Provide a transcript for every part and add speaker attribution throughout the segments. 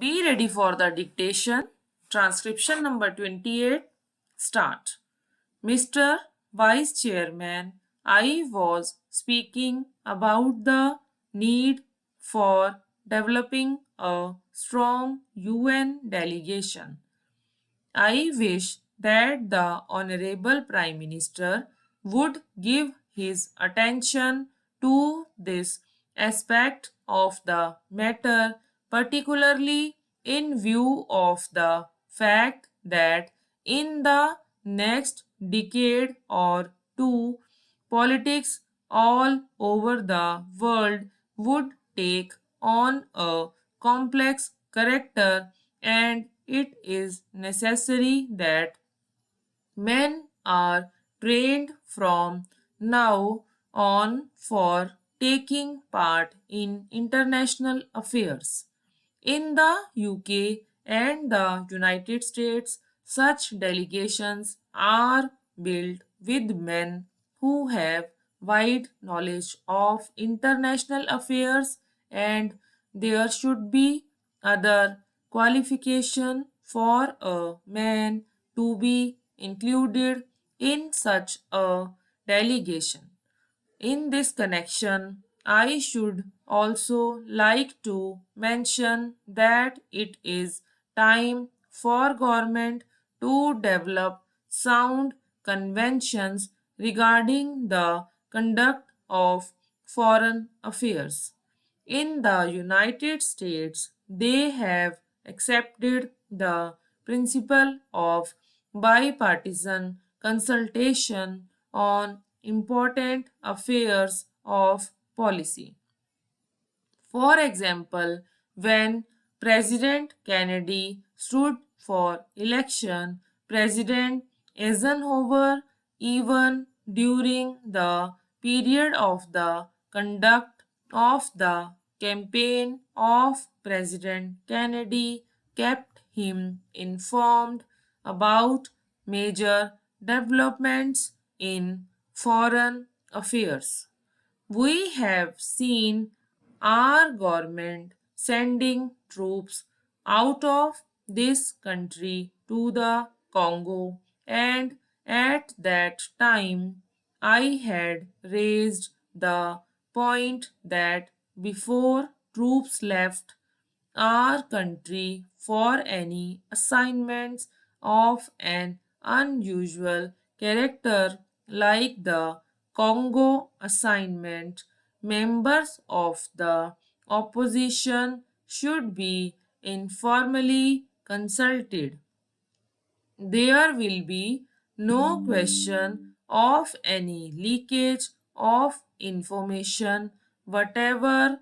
Speaker 1: Be ready for the dictation. Transcription number 28. Start. Mr. Vice Chairman, I was speaking about the need for developing a strong UN delegation. I wish that the Honorable Prime Minister would give his attention to this aspect of the matter, particularly in view of the fact that in the next decade or two, politics all over the world would take on a complex character, and it is necessary that men are trained from now on for taking part in international affairs. In the UK and the United States, such delegations are built with men who have wide knowledge of international affairs, and there should be other qualification for a man to be included in such a delegation. In this connection, I should also like to mention that it is time for government to develop sound conventions regarding the conduct of foreign affairs. In the United States, they have accepted the principle of bipartisan consultation on important affairs of policy. For example, when President Kennedy stood for election, President Eisenhower, even during the period of the conduct of the campaign of President Kennedy, kept him informed about major developments in foreign affairs. We have seen our government sending troops out of this country to the Congo, and at that time I had raised the point that before troops left our country for any assignments of an unusual character like the Congo assignment, members of the opposition should be informally consulted. There will be no question of any leakage of information whatever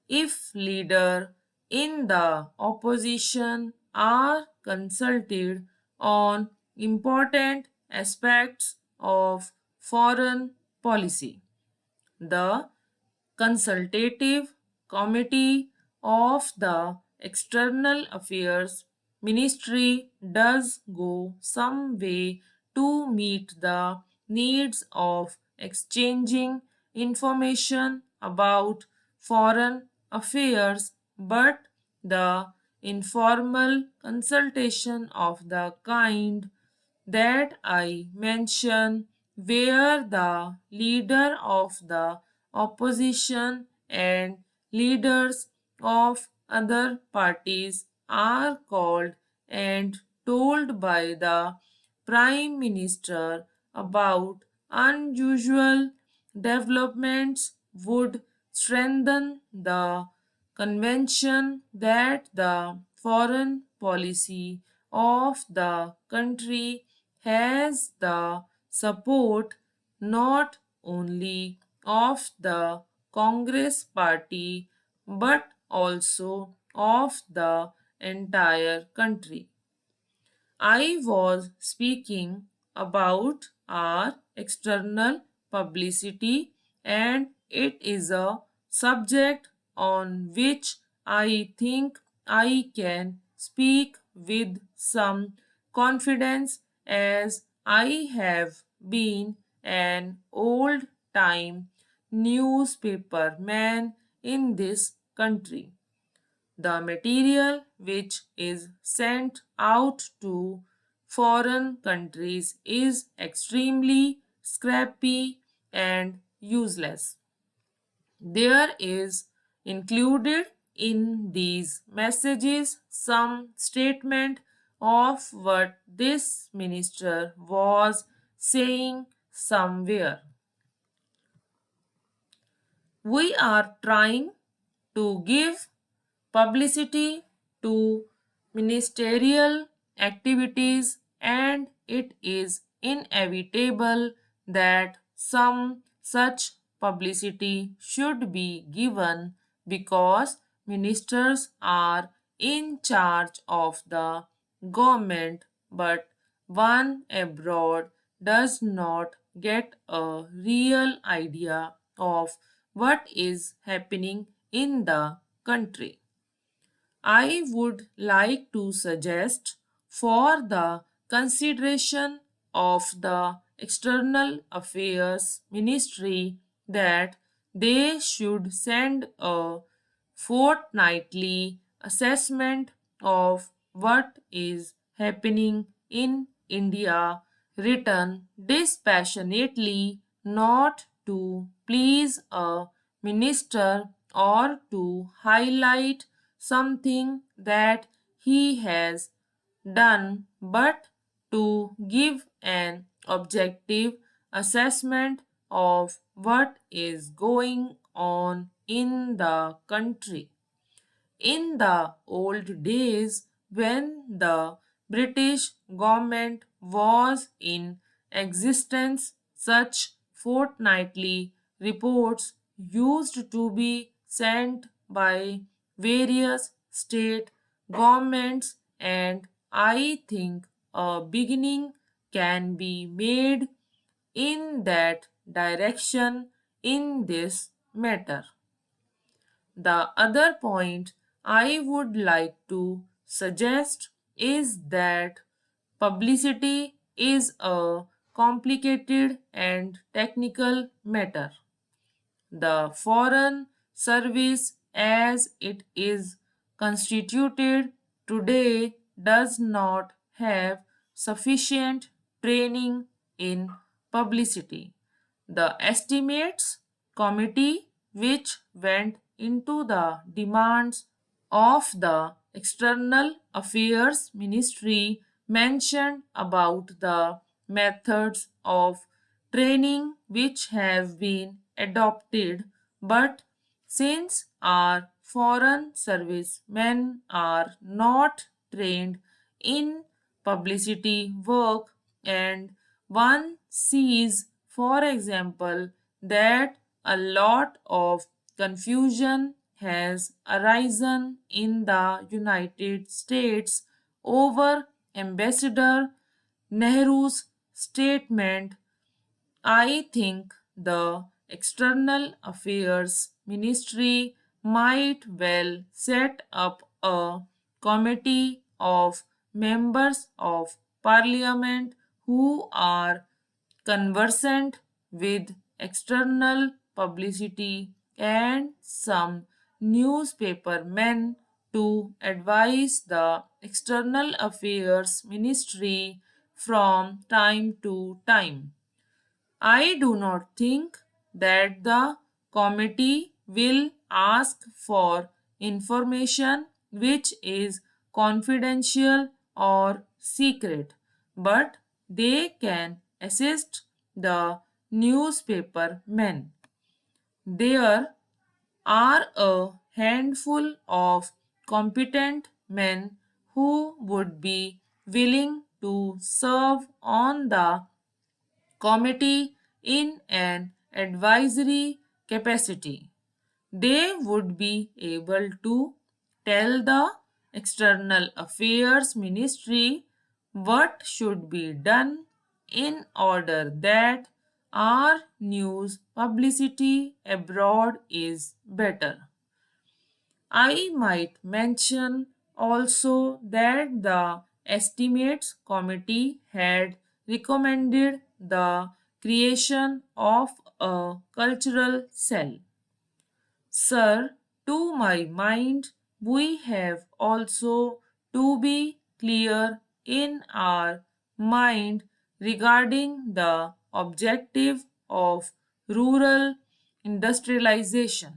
Speaker 1: if leader in the opposition are consulted on important aspects of foreign policy. The consultative committee of the External Affairs Ministry does go some way to meet the needs of exchanging information about foreign affairs, but the informal consultation of the kind that I mentioned, where the leader of the opposition and leaders of other parties are called and told by the Prime Minister about unusual developments, would strengthen the convention that the foreign policy of the country has the support not only of the Congress party but also of the entire country. I was speaking about our external publicity, and it is a subject on which I think I can speak with some confidence, as I have been an old time newspaper man in this country. The material which is sent out to foreign countries is extremely scrappy and useless. There is included in these messages some statement of what this minister was saying somewhere. We are trying to give publicity to ministerial activities, and it is inevitable that some such publicity should be given because ministers are in charge of the government, but one abroad does not get a real idea of what is happening in the country. I would like to suggest for the consideration of the External Affairs Ministry that they should send a fortnightly assessment of what is happening in India, written dispassionately, not to please a minister or to highlight something that he has done, but to give an objective assessment of what is going on in the country. In the old days, when the British government was in existence, such fortnightly reports used to be sent by various state governments, and I think a beginning can be made in that direction in this matter. The other point I would like to suggest is that publicity is a complicated and technical matter. The Foreign Service, as it is constituted today, does not have sufficient training in publicity. The estimates committee, which went into the demands of the External Affairs Ministry, mentioned about the methods of training which have been adopted, but since our foreign servicemen are not trained in publicity work, and one sees, for example, that a lot of confusion has arisen in the United States over Ambassador Nehru's statement. I think the External Affairs Ministry might well set up a committee of members of parliament who are conversant with external publicity and some newspaper men to advise the External Affairs Ministry from time to time. I do not think that the committee will ask for information which is confidential or secret, but they can assist the newspaper men. There are a handful of competent men who would be willing to serve on the committee in an advisory capacity. They would be able to tell the External Affairs Ministry what should be done in order that our news publicity abroad is better. I might mention also that the Estimates Committee had recommended the creation of a cultural cell. Sir, to my mind, we have also to be clear in our mind regarding the objective of rural industrialization.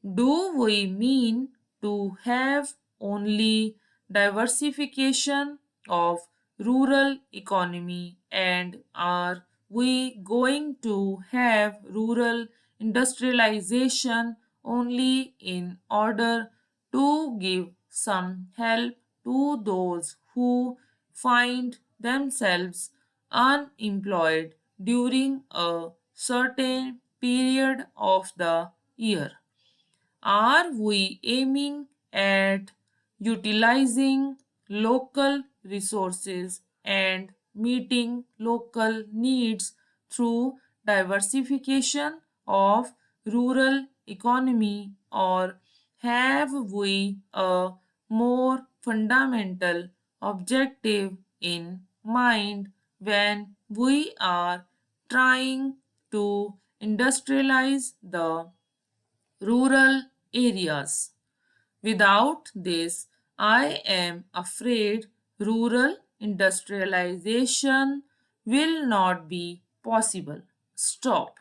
Speaker 1: Do we mean to have only diversification of rural economy, and are we going to have rural industrialization only in order to give some help to those who find themselves unemployed during a certain period of the year? Are we aiming at utilizing local resources and meeting local needs through diversification of rural economy, or have we a more fundamental objective in mind when we are trying to industrialize the rural areas? Without this, I am afraid rural industrialization will not be possible. Stop.